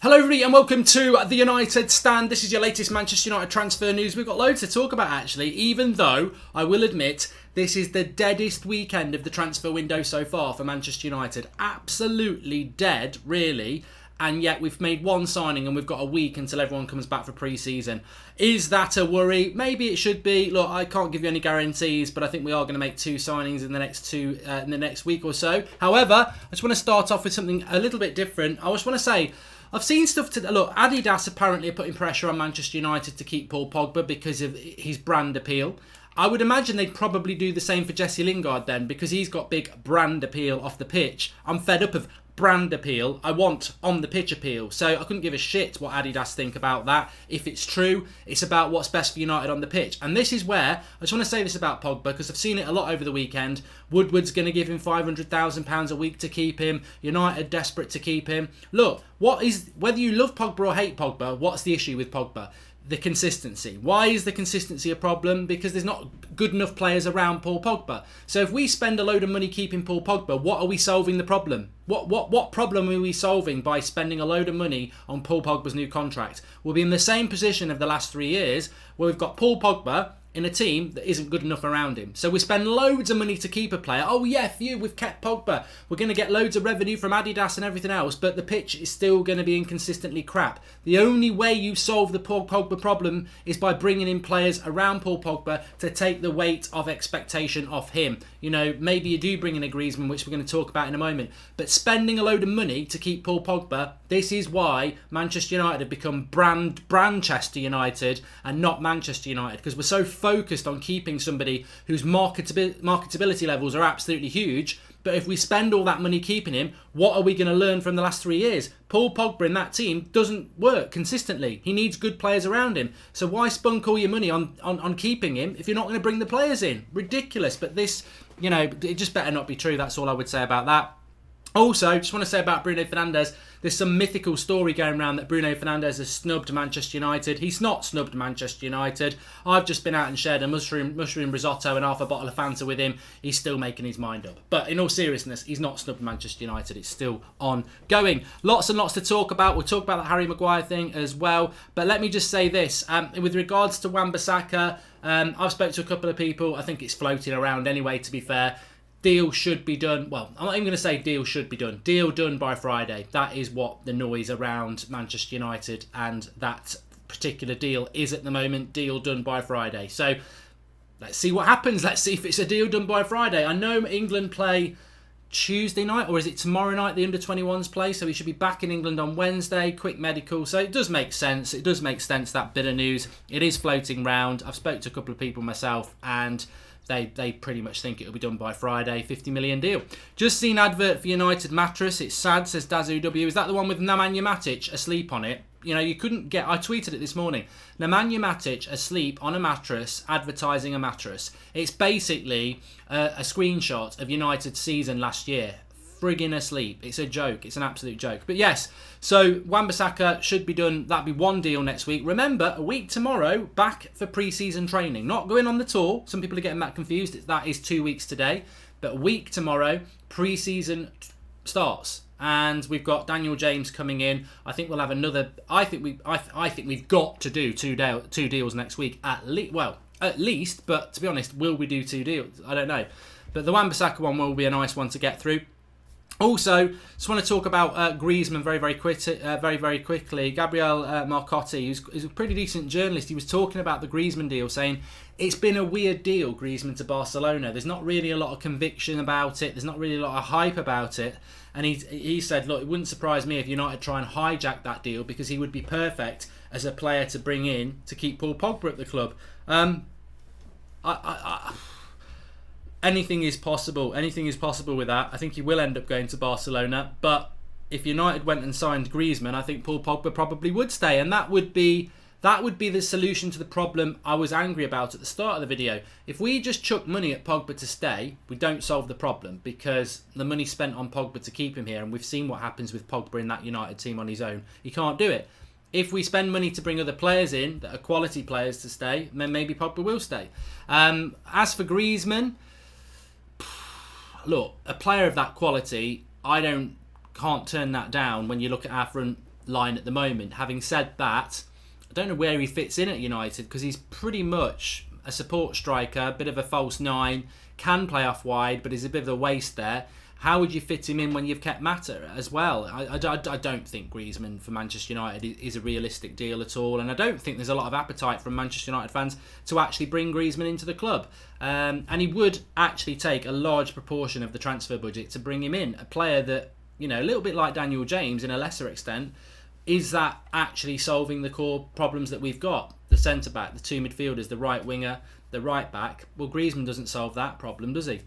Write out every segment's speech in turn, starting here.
Hello everybody and welcome to the United Stand. This is your latest Manchester United transfer news. We've got loads to talk about actually, even though I will admit this is the deadest weekend of the transfer window so far for Manchester United. Absolutely dead, really. And yet we've made one signing and we've got a week until everyone comes back for pre-season. Is that a worry? Maybe it should be. Look, I can't give you any guarantees, but I think we are going to make two signings in the next week or so. However, I just want to start off with something a little bit different. I just want to say, I've seen stuff to look. Adidas apparently are putting pressure on Manchester United to keep Paul Pogba because of his brand appeal. I would imagine they'd probably do the same for Jesse Lingard then, because he's got big brand appeal off the pitch. I'm fed up of brand appeal. I want on the pitch appeal. So I couldn't give a shit what Adidas think about that. If it's true, it's about what's best for United on the pitch. And this is where I just want to say this about Pogba, because I've seen it a lot over the weekend. Woodward's going to give him £500,000 a week to keep him. United desperate to keep him. Look, whether you love Pogba or hate Pogba, what's the issue with Pogba? The consistency. Why is the consistency a problem? Because there's not good enough players around Paul Pogba. So if we spend a load of money keeping Paul Pogba, what are we solving the problem? What problem are we solving by spending a load of money on Paul Pogba's new contract? We'll be in the same position of the last 3 years where we've got Paul Pogba in a team that isn't good enough around him. So we spend loads of money to keep a player. Oh yeah, we've kept Pogba. We're going to get loads of revenue from Adidas and everything else, but the pitch is still going to be inconsistently crap. The only way you solve the Paul Pogba problem is by bringing in players around Paul Pogba to take the weight of expectation off him. You know, maybe you do bring in a Griezmann, which we're going to talk about in a moment, but spending a load of money to keep Paul Pogba, this is why Manchester United have become Brandchester United and not Manchester United, because we're so focused on keeping somebody whose marketability levels are absolutely huge. But if we spend all that money keeping him, what are we going to learn from the last 3 years? Paul Pogba in that team doesn't work consistently. He needs good players around him. So why spunk all your money on keeping him if you're not going to bring the players in? Ridiculous. But this, you know, it just better not be true. That's all I would say about that. Also, just want to say about Bruno Fernandes, there's some mythical story going around that Bruno Fernandes has snubbed Manchester United. He's not snubbed Manchester United. I've just been out and shared a mushroom risotto and half a bottle of Fanta with him. He's still making his mind up. But in all seriousness, he's not snubbed Manchester United. It's still ongoing. Lots and lots to talk about. We'll talk about the Harry Maguire thing as well. But let me just say this. With regards to Wan Bissaka, I've spoke to a couple of people. I think it's floating around anyway, to be fair. Deal should be done. Well, I'm not even going to say deal should be done. Deal done by Friday. That is what the noise around Manchester United and that particular deal is at the moment. Deal done by Friday. So let's see what happens. Let's see if it's a deal done by Friday. I know England play Tuesday night, or is it tomorrow night the under-21s play? So he should be back in England on Wednesday. Quick medical. So it does make sense. It does make sense, that bit of news. It is floating round. I've spoke to a couple of people myself, and they pretty much think it'll be done by Friday. 50 million deal. Just seen advert for United mattress. It's sad, says Dazu W. Is that the one with Nemanja Matic asleep on it? You know, you couldn't get... I tweeted it this morning. Nemanja Matic asleep on a mattress, advertising a mattress. It's basically a screenshot of United's season last year. Friggin' asleep. It's a joke. It's an absolute joke. But yes, so Wan Bissaka should be done. That'll be one deal next week. Remember, a week tomorrow, back for pre-season training. Not going on the tour. Some people are getting that confused. That is 2 weeks today. But a week tomorrow, pre-season starts. And we've got Daniel James coming in. I think we'll have another... I think we've got to do two deals next week. At least. But to be honest, will we do 2 deals? I don't know. But the Wan Bissaka one will be a nice one to get through. Also, just want to talk about Griezmann very, very quickly. Gabriel Marcotti, who's a pretty decent journalist, he was talking about the Griezmann deal, saying it's been a weird deal, Griezmann to Barcelona. There's not really a lot of conviction about it. There's not really a lot of hype about it. And he said, look, it wouldn't surprise me if United try and hijack that deal, because he would be perfect as a player to bring in to keep Paul Pogba at the club. Anything is possible. Anything is possible with that. I think he will end up going to Barcelona. But if United went and signed Griezmann, I think Paul Pogba probably would stay. And that would be the solution to the problem I was angry about at the start of the video. If we just chuck money at Pogba to stay, we don't solve the problem, because the money spent on Pogba to keep him here, and we've seen what happens with Pogba in that United team on his own. He can't do it. If we spend money to bring other players in that are quality players to stay, then maybe Pogba will stay. As for Griezmann... Look, a player of that quality, can't turn that down when you look at our front line at the moment. Having said that, I don't know where he fits in at United, because he's pretty much a support striker, a bit of a false nine, can play off wide, but he's a bit of a waste there. How would you fit him in when you've kept Mata as well? I don't think Griezmann for Manchester United is a realistic deal at all, and I don't think there's a lot of appetite from Manchester United fans to actually bring Griezmann into the club. And he would actually take a large proportion of the transfer budget to bring him in. A player that, you know, a little bit like Daniel James in a lesser extent, is that actually solving the core problems that we've got? The centre-back, the two midfielders, the right winger, the right-back. Well, Griezmann doesn't solve that problem, does he?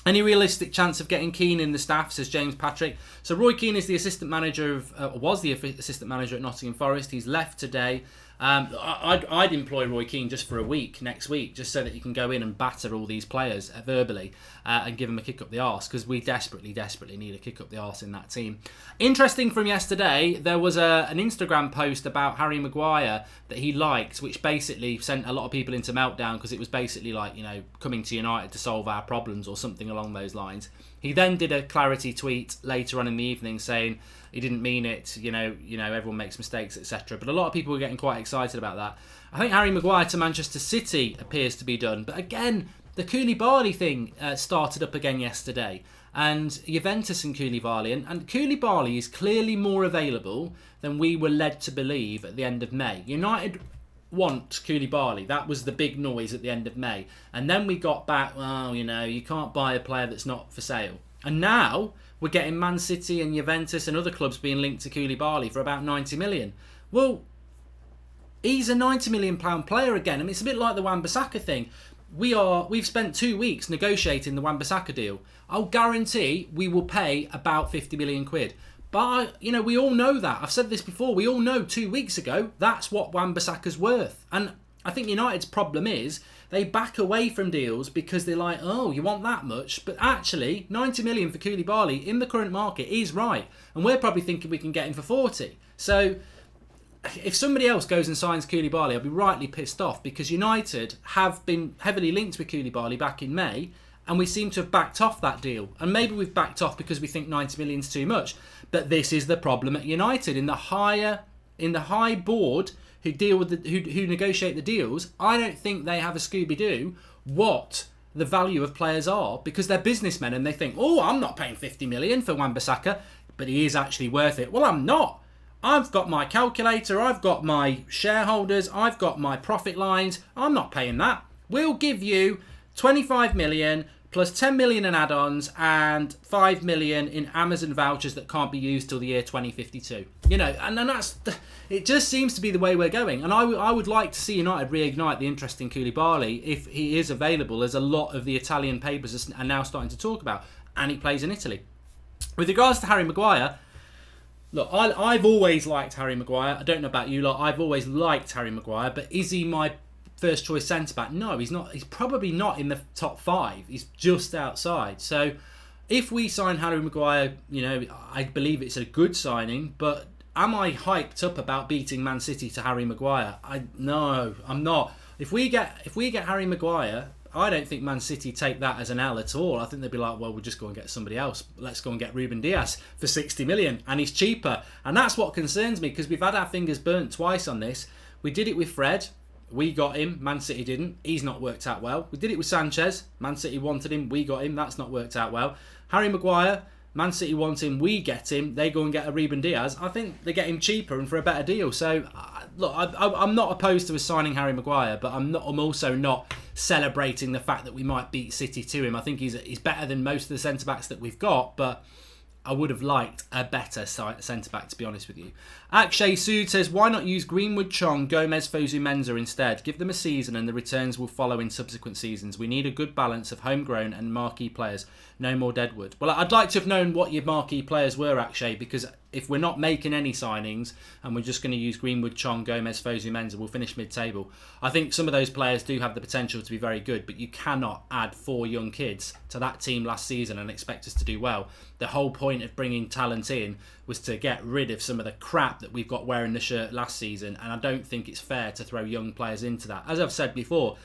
Any realistic chance of getting Keane in the staff, says James Patrick. So Roy Keane is the assistant manager of, was the assistant manager at Nottingham Forest. He's left today. I'd employ Roy Keane just for a week, next week, just so that he can go in and batter all these players verbally and give them a kick up the arse, because we desperately need a kick up the arse in that team. Interesting from yesterday, there was an Instagram post about Harry Maguire that he liked, which basically sent a lot of people into meltdown, because it was basically like, you know, coming to United to solve our problems or something along those lines. He then did a clarity tweet later on in the evening saying he didn't mean it, you know, everyone makes mistakes, etc. But a lot of people were getting quite excited about that. I think Harry Maguire to Manchester City appears to be done. But again, the Coulibaly thing started up again yesterday. And Juventus and Coulibaly. And Coulibaly is clearly more available than we were led to believe at the end of May. United want Coulibaly. That was the big noise at the end of May. And then we got back, well, you know, you can't buy a player that's not for sale. And now we're getting Man City and Juventus and other clubs being linked to Coulibaly for about 90 million. Well, he's a 90 million pound player again. I mean, it's a bit like the Wan Bissaka thing. We've spent 2 weeks negotiating the Wan Bissaka deal. I'll guarantee we will pay about 50 million quid. But, you know, we all know that. I've said this before. We all know 2 weeks ago that's what Wan Bissaka's worth. And I think United's problem is they back away from deals because they're like, oh, you want that much? But actually, 90 million for Coulibaly in the current market is right. And we're probably thinking we can get him for 40. So if somebody else goes and signs Coulibaly, I'll be rightly pissed off, because United have been heavily linked with Coulibaly back in May, and we seem to have backed off that deal. And maybe we've backed off because we think 90 million is too much. But this is the problem at United. In the high board who deal with who negotiate the deals, I don't think they have a Scooby-Doo what the value of players are, because they're businessmen and they think, oh, I'm not paying 50 million for Wan Bissaka, but he is actually worth it. Well, I'm not. I've got my calculator, I've got my shareholders, I've got my profit lines. I'm not paying that. We'll give you 25 million plus 10 million in add-ons and 5 million in Amazon vouchers that can't be used till the year 2052. You know, and then it just seems to be the way we're going. And I would like to see United reignite the interest in Coulibaly if he is available, as a lot of the Italian papers are now starting to talk about, and he plays in Italy. With regards to Harry Maguire, look, I've always liked Harry Maguire. I don't know about you lot. I've always liked Harry Maguire, but is he my first choice centre-back? No, he's not. He's probably not in the top 5. He's just outside. So if we sign Harry Maguire, you know, I believe it's a good signing, but am I hyped up about beating Man City to Harry Maguire? No, I'm not. If we get Harry Maguire, I don't think Man City take that as an L at all. I think they'd be like, well, we'll just go and get somebody else. Let's go and get Ruben Diaz for 60 million, and he's cheaper. And that's what concerns me, because we've had our fingers burnt twice on this. We did it with Fred. We got him. Man City didn't. He's not worked out well. We did it with Sanchez. Man City wanted him. We got him. That's not worked out well. Harry Maguire, Man City want him. We get him. They go and get a Ruben Diaz. I think they get him cheaper and for a better deal. So, look, I'm not opposed to us signing Harry Maguire, but I'm also not celebrating the fact that we might beat City to him. I think he's better than most of the centre-backs that we've got, but I would have liked a better centre-back, to be honest with you. Akshay Sood says, why not use Greenwood, Chong, Gomez, Fosu Mensah instead? Give them a season and the returns will follow in subsequent seasons. We need a good balance of homegrown and marquee players. No more deadwood. Well, I'd like to have known what your marquee players were, Akshay, because if we're not making any signings and we're just going to use Greenwood, Chong, Gomez, Fosu Mensah, we'll finish mid-table. I think some of those players do have the potential to be very good, but you cannot add 4 young kids to that team last season and expect us to do well. The whole point of bringing talent in was to get rid of some of the crap that we've got wearing the shirt last season, and I don't think it's fair to throw young players into that. As I've said before,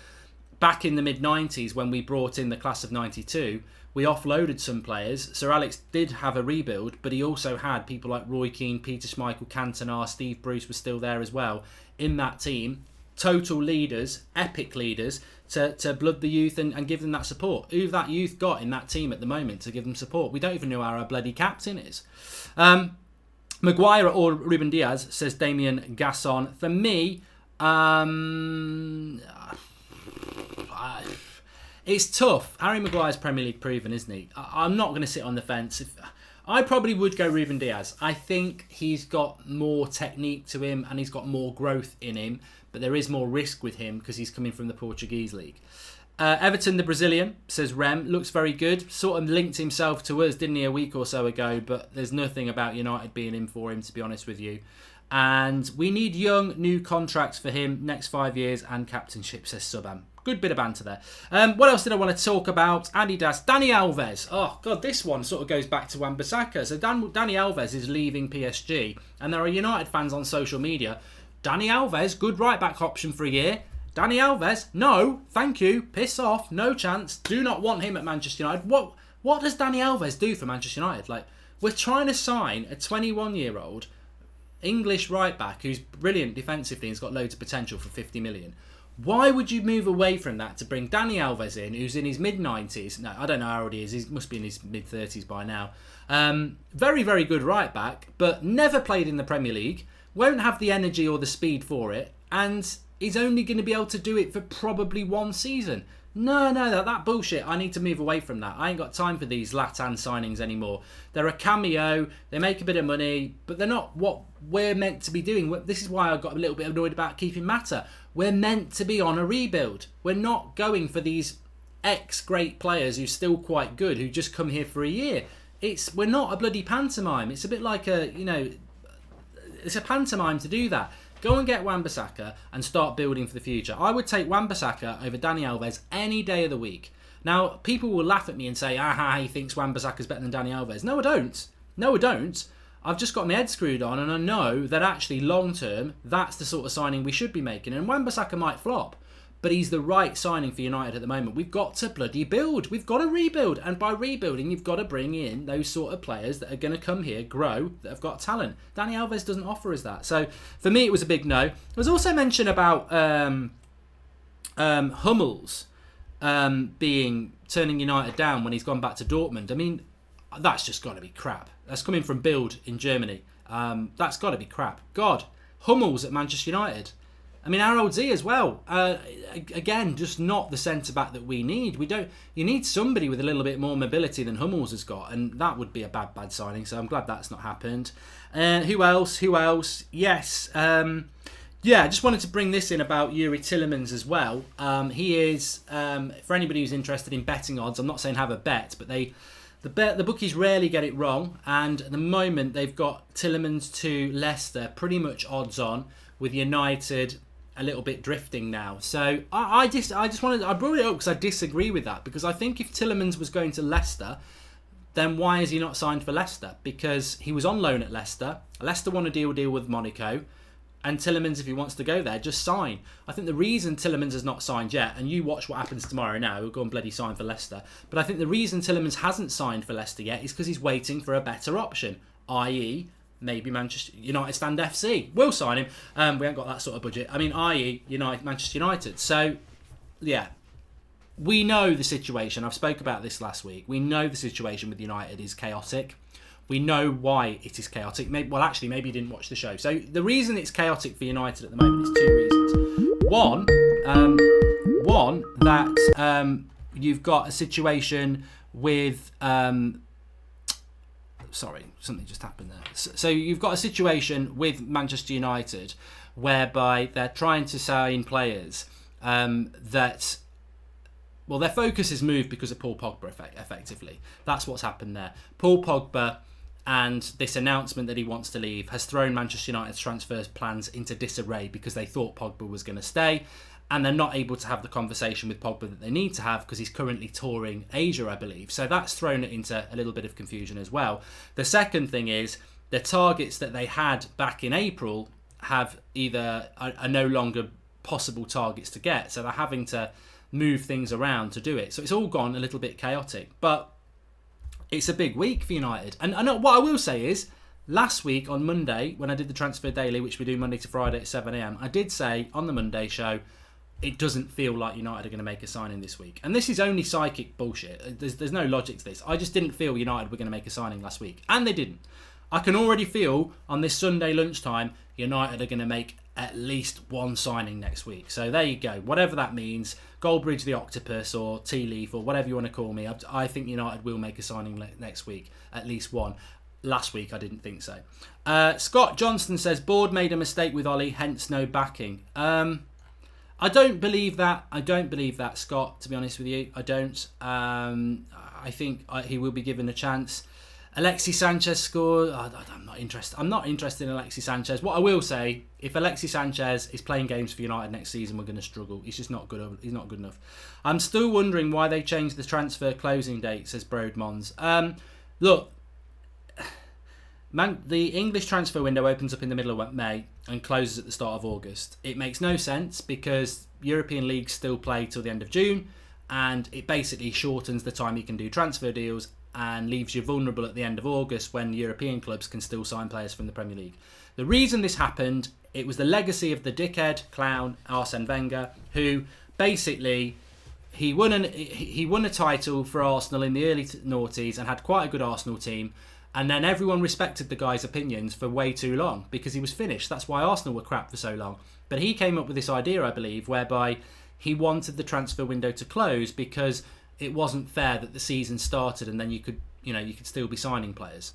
back in the mid-90s when we brought in the class of 92, we offloaded some players. Sir Alex did have a rebuild, but he also had people like Roy Keane, Peter Schmeichel, Cantona, Steve Bruce was still there as well in that team. Total leaders, epic leaders, to blood the youth and give them that support. Who that youth got in that team at the moment to give them support? We don't even know who our bloody captain is. Maguire or Ruben Diaz, says Damien Gasson. For me, it's tough. Harry Maguire's Premier League proven, isn't he? I'm not going to sit on the fence. I probably would go Ruben Diaz. I think he's got more technique to him and he's got more growth in him, but there is more risk with him because he's coming from the Portuguese league. Everton, the Brazilian, says Rem, looks very good. Sort of linked himself to us, didn't he, a week or so ago, but there's nothing about United being in for him, to be honest with you. And we need young, new contracts for him next 5 years and captainship, says Subham. Good bit of banter there. What else did I want to talk about? Adidas. Dani Alves. Oh, God, this one sort of goes back to Wan Bissaka. So Dani Alves is leaving PSG, and there are United fans on social media. Dani Alves, good right-back option for a year. Dani Alves, no, thank you, piss off, no chance. Do not want him at Manchester United. What does Dani Alves do for Manchester United? Like, we're trying to sign a 21-year-old English right-back who's brilliant defensively and has got loads of potential for 50 million. Why would you move away from that to bring Dani Alves in, who's in his mid-90s? No, I don't know how old he is. He must be in his mid-30s by now. Very, very good right-back, but never played in the Premier League. Won't have the energy or the speed for it. And he's only going to be able to do it for probably one season. No, that bullshit. I need to move away from that. I ain't got time for these Latan signings anymore. They're a cameo. They make a bit of money, but they're not what we're meant to be doing. This is why I got a little bit annoyed about keeping Mata. We're meant to be on a rebuild. We're not going for these ex-great players who're still quite good, who just come here for a year. We're not a bloody pantomime. It's a bit like it's a pantomime to do that. Go and get Wan Bissaka and start building for the future. I would take Wan Bissaka over Dani Alves any day of the week. Now, people will laugh at me and say, he thinks Wan Bissaka's better than Dani Alves. No, I don't. I've just got my head screwed on and I know that actually long term, that's the sort of signing we should be making. And Wan Bissaka might flop, but he's the right signing for United at the moment. We've got to bloody build. We've got to rebuild. And by rebuilding, you've got to bring in those sort of players that are going to come here, grow, that have got talent. Dani Alves doesn't offer us that. So for me, it was a big no. There was also mention about Hummels turning United down when he's gone back to Dortmund. I mean, that's just got to be crap. That's coming from Bild in Germany. That's got to be crap. God, Hummels at Manchester United. I mean, RLZ as well. Again, just not the centre-back that we need. You need somebody with a little bit more mobility than Hummels has got, and that would be a bad signing, so I'm glad that's not happened. Who else? Yes. I just wanted to bring this in about Yuri Tillemans as well. He is, for anybody who's interested in betting odds, I'm not saying have a bet, but the bookies rarely get it wrong, and at the moment they've got Tillemans to Leicester pretty much odds on, with United a little bit drifting now. So I brought it up because I disagree with that, because I think if Tillemans was going to Leicester, then why is he not signed for Leicester? Because he was on loan at Leicester. Leicester want a deal with Monaco, and Tillemans, if he wants to go there, just sign. I think the reason Tillemans has not signed yet, and you watch what happens tomorrow now, he'll go and bloody sign for Leicester, but I think the reason Tillemans hasn't signed for Leicester yet is because he's waiting for a better option, i.e. maybe Manchester United stand FC. We'll sign him. We haven't got that sort of budget. I mean, i.e. Manchester United. So, yeah. We know the situation. I've spoke about this last week. We know the situation with United is chaotic. We know why it is chaotic. Maybe you didn't watch the show. So, the reason it's chaotic for United at the moment is two reasons. One, that you've got a situation with... Sorry, something just happened there. So you've got a situation with Manchester United whereby they're trying to sign players their focus is moved because of Paul Pogba, effectively. That's what's happened there. Paul Pogba and this announcement that he wants to leave has thrown Manchester United's transfer plans into disarray because they thought Pogba was going to stay, and they're not able to have the conversation with Pogba that they need to have because he's currently touring Asia, I believe. So that's thrown it into a little bit of confusion as well. The second thing is the targets that they had back in April are no longer possible targets to get. So they're having to move things around to do it. So it's all gone a little bit chaotic. But it's a big week for United. And what I will say is, last week on Monday, when I did the Transfer Daily, which we do Monday to Friday at 7 a.m, I did say on the Monday show, it doesn't feel like United are going to make a signing this week. And this is only psychic bullshit. There's no logic to this. I just didn't feel United were going to make a signing last week. And they didn't. I can already feel on this Sunday lunchtime, United are going to make at least one signing next week. So there you go. Whatever that means, Goldbridge the Octopus or Tea Leaf or whatever you want to call me, I think United will make a signing next week. At least one. Last week I didn't think so. Scott Johnston says, Board made a mistake with Ollie, hence no backing. I don't believe that. Scott, to be honest with you. I don't. I think he will be given a chance. Alexis Sanchez scored. I'm not interested. I'm not interested in Alexis Sanchez. What I will say, if Alexis Sanchez is playing games for United next season, we're going to struggle. He's just not good. He's not good enough. I'm still wondering why they changed the transfer closing date, says Broadmons. Look, the English transfer window opens up in the middle of May and closes at the start of August. It makes no sense because European leagues still play till the end of June, and it basically shortens the time you can do transfer deals and leaves you vulnerable at the end of August when European clubs can still sign players from the Premier League. The reason this happened, it was the legacy of the dickhead clown Arsene Wenger, who basically he won a title for Arsenal in the early noughties and had quite a good Arsenal team, and then everyone respected the guy's opinions for way too long because he was finished. That's why Arsenal were crap for so long. But he came up with this idea, I believe, whereby he wanted the transfer window to close because it wasn't fair that the season started and then you could still be signing players.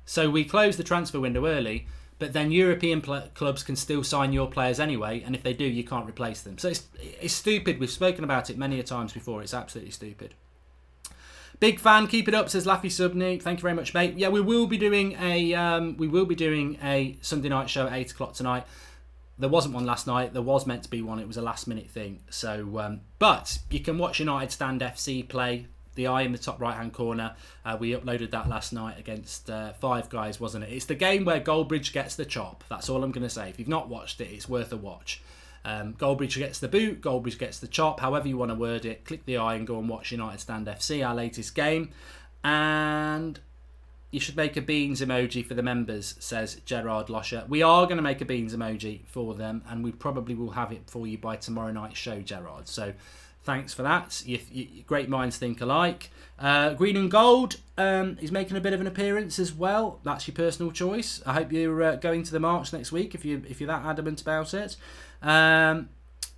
So we closed the transfer window early, but then European clubs can still sign your players anyway, and if they do, you can't replace them. So it's stupid. We've spoken about it many a times before. It's absolutely stupid. Big fan, keep it up, says Laffy Subney. Thank you very much, mate. Yeah, we will be doing a Sunday night show at 8 o'clock tonight. There wasn't one last night. There was meant to be one. It was a last-minute thing. So, but you can watch United Stand FC play. The eye in the top right-hand corner. We uploaded that last night against Five Guys, wasn't it? It's the game where Goldbridge gets the chop. That's all I'm going to say. If you've not watched it, it's worth a watch. Goldbridge gets the boot. Goldbridge gets the chop. However you want to word it. Click the eye and go and watch United Stand FC, our latest game. And you should make a beans emoji for the members, says Gerard Losher. We are going to make a beans emoji for them, and we probably will have it for you by tomorrow night's show, Gerard. So thanks for that. Great minds think alike. Green and Gold is making a bit of an appearance as well. That's your personal choice. I hope you're going to the march next week if you're that adamant about it.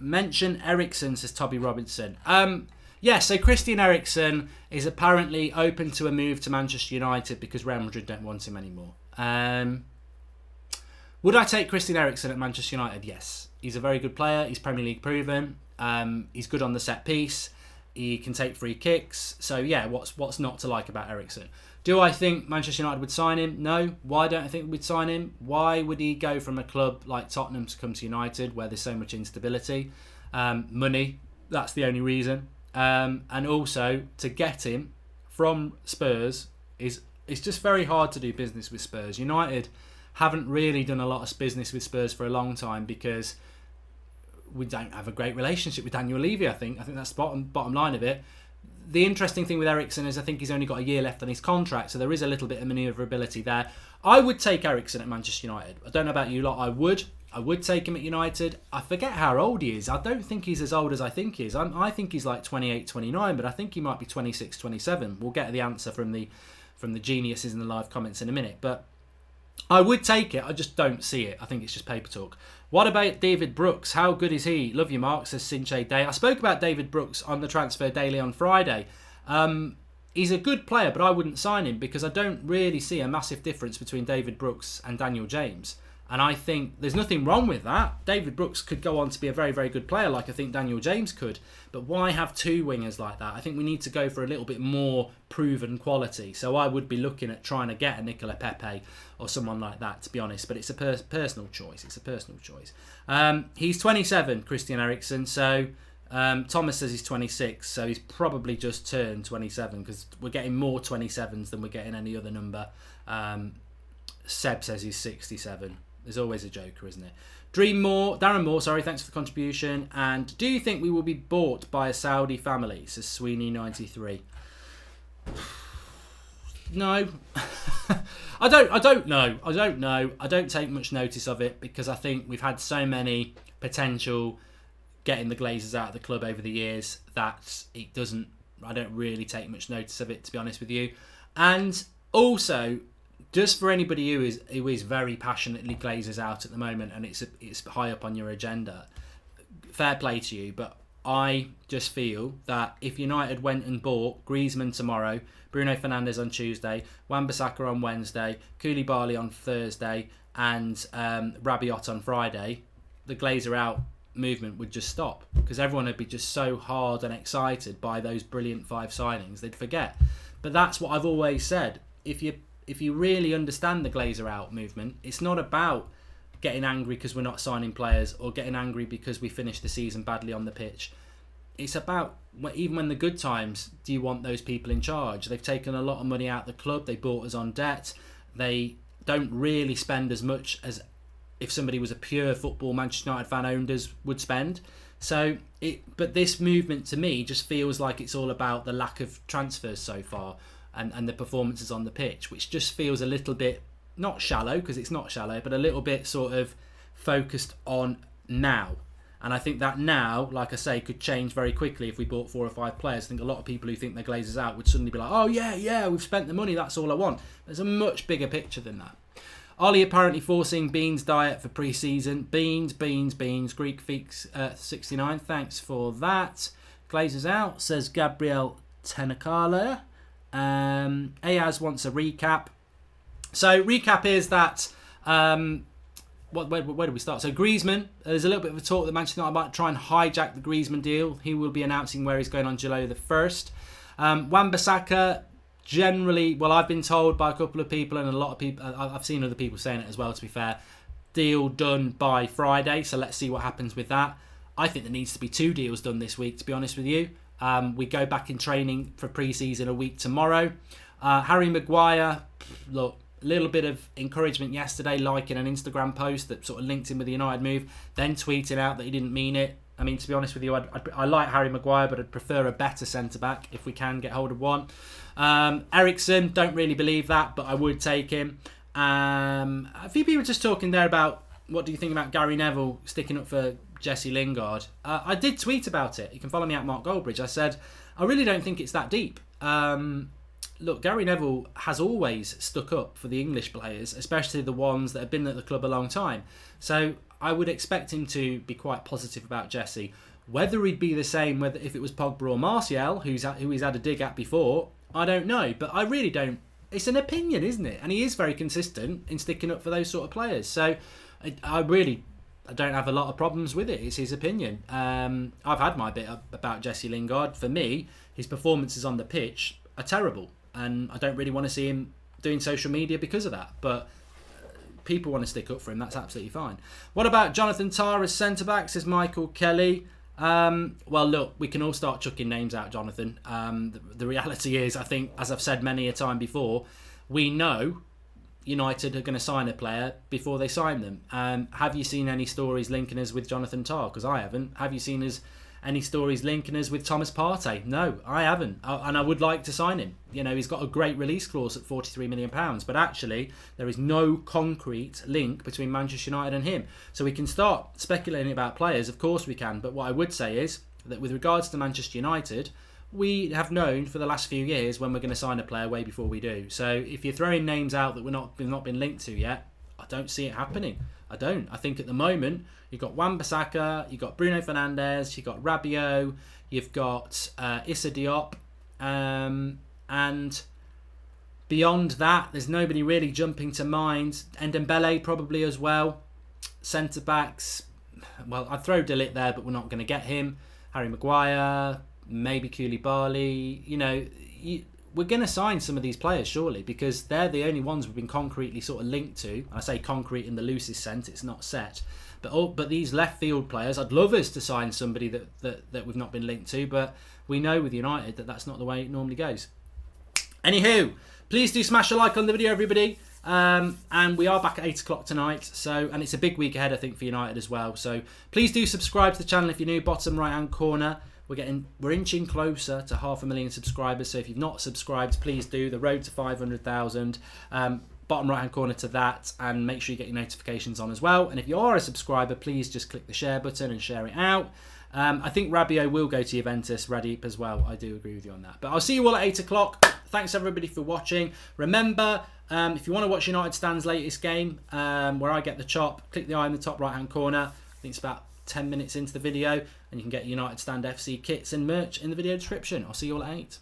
Mention Ericsson, says Toby Robinson. So Christian Eriksen is apparently open to a move to Manchester United because Real Madrid don't want him anymore. Would I take Christian Eriksen at Manchester United? Yes. He's a very good player. He's Premier League proven. He's good on the set piece. He can take free kicks. So yeah, what's not to like about Eriksen? Do I think Manchester United would sign him? No. Why don't I think we'd sign him? Why would he go from a club like Tottenham to come to United where there's so much instability? Money. That's the only reason. And also to get him from Spurs it's just very hard to do business with Spurs. United haven't really done a lot of business with Spurs for a long time because we don't have a great relationship with Daniel Levy. I think that's the bottom line of it. The interesting thing with Eriksen is I think he's only got a year left on his contract, so there is a little bit of manoeuvrability there. I would take Eriksen at Manchester United. I don't know about you lot. I would take him at United. I forget how old he is. I don't think he's as old as I think he is. I think he's like 28, 29, but I think he might be 26, 27. We'll get the answer from the geniuses in the live comments in a minute. But I would take it. I just don't see it. I think it's just paper talk. What about David Brooks? How good is he? Love you, Mark, says Sinche Day. I spoke about David Brooks on the Transfer Daily on Friday. He's a good player, but I wouldn't sign him because I don't really see a massive difference between David Brooks and Daniel James. And I think there's nothing wrong with that. David Brooks could go on to be a very, very good player like I think Daniel James could. But why have two wingers like that? I think we need to go for a little bit more proven quality. So I would be looking at trying to get a Nicola Pepe or someone like that, to be honest. But it's a personal choice. It's a personal choice. He's 27, Christian Eriksen. So Thomas says he's 26. So he's probably just turned 27 because we're getting more 27s than we're getting any other number. Seb says he's 67. There's always a joker, isn't it? Darren Moore, sorry, thanks for the contribution. And do you think we will be bought by a Saudi family? Says Sweeney93. No. I don't know. I don't take much notice of it because I think we've had so many potential getting the Glazers out of the club over the years that I don't really take much notice of it, to be honest with you. And also, just for anybody who is very passionately Glazers out at the moment and it's high up on your agenda, fair play to you, but I just feel that if United went and bought Griezmann tomorrow, Bruno Fernandes on Tuesday, Wan Bissaka on Wednesday, Coulibaly on Thursday, and Rabiot on Friday, the Glazer out movement would just stop because everyone would be just so hard and excited by those brilliant 5 signings they'd forget. But that's what I've always said. If you really understand the Glazer out movement, it's not about getting angry because we're not signing players or getting angry because we finished the season badly on the pitch. It's about, even when the good times, do you want those people in charge? They've taken a lot of money out of the club. They bought us on debt. They don't really spend as much as if somebody was a pure football Manchester United fan owned us would spend. But this movement to me just feels like it's all about the lack of transfers so far and the performances on the pitch, which just feels a little bit, not shallow because it's not shallow, but a little bit sort of focused on now. And I think that now, like I say, could change very quickly if we bought 4 or 5 players. I think a lot of people who think they're Glazers out would suddenly be like, oh yeah, we've spent the money, that's all I want. There's a much bigger picture than that. Ollie apparently forcing Beans diet for pre-season. Beans. Greek Feeks 69, thanks for that. Glazers out, says Gabriel Tenakala. Ayaz wants a recap. So recap is that... where do we start? So Griezmann, there's a little bit of a talk that Manchester United might try and hijack the Griezmann deal. He will be announcing where he's going on July the 1st. Wan Bissaka, generally, well, I've been told by a couple of people and a lot of people, I've seen other people saying it as well, to be fair, deal done by Friday. So let's see what happens with that. I think there needs to be 2 deals done this week, to be honest with you. We go back in training for pre-season a week tomorrow. Harry Maguire, look, little bit of encouragement yesterday, liking an Instagram post that sort of linked in with the United move, then tweeting out that he didn't mean it. I mean, to be honest with you, I like Harry Maguire, but I'd prefer a better centre-back if we can get hold of one. Ericsson, don't really believe that, but I would take him. A few people just talking there about what do you think about Gary Neville sticking up for Jesse Lingard. I did tweet about it. You can follow me at Mark Goldbridge. I said, I really don't think it's that deep. Look, Gary Neville has always stuck up for the English players, especially the ones that have been at the club a long time. So I would expect him to be quite positive about Jesse. Whether he'd be the same if it was Pogba or Martial, who he's had a dig at before, I don't know. But I really don't. It's an opinion, isn't it? And he is very consistent in sticking up for those sort of players. So I don't have a lot of problems with it. It's his opinion. I've had my bit about Jesse Lingard. For me, his performances on the pitch are terrible. And I don't really want to see him doing social media because of that. But people want to stick up for him. That's absolutely fine. What about Jonathan Tah as centre-back, says Michael Kelly. Well, look, we can all start chucking names out, Jonathan. The reality is, I think, as I've said many a time before, we know United are going to sign a player before they sign them. Have you seen any stories linking us with Jonathan Tah? Because I haven't. Have you seen any stories linking us with Thomas Partey? No, I haven't. And I would like to sign him. You know, he's got a great release clause at £43 million. But actually, there is no concrete link between Manchester United and him. So we can start speculating about players. Of course we can. But what I would say is that with regards to Manchester United, we have known for the last few years when we're going to sign a player way before we do. So if you're throwing names out that we've not been linked to yet, I don't see it happening. I don't. I think at the moment, you've got Wan Bissaka, you've got Bruno Fernandes, you've got Rabiot, you've got Issa Diop, and beyond that, there's nobody really jumping to mind. Ndombele probably as well. Centre-backs, well, I'd throw De Ligt there, but we're not going to get him. Harry Maguire, maybe Coulibaly. You know, we're going to sign some of these players, surely, because they're the only ones we've been concretely sort of linked to. I say concrete in the loosest sense, it's not set. But these left field players, I'd love us to sign somebody that we've not been linked to, but we know with United that that's not the way it normally goes. Anywho, please do smash a like on the video, everybody. And we are back at 8 o'clock tonight. So, and it's a big week ahead, I think, for United as well. So please do subscribe to the channel if you're new. Bottom right hand corner. We're inching closer to 500,000 subscribers. So if you've not subscribed, please do. The road to 500,000. Bottom right hand corner to that, and make sure you get your notifications on as well. And if you are a subscriber, please just click the share button and share it out. I think Rabiot will go to Juventus, Radip as well. I do agree with you on that. But I'll see you all at 8 o'clock. Thanks everybody for watching. Remember, if you want to watch United Stand's latest game, where I get the chop, click the eye in the top right hand corner. I think it's about 10 minutes into the video, and you can get United Stand FC kits and merch in the video description. I'll see you all at 8.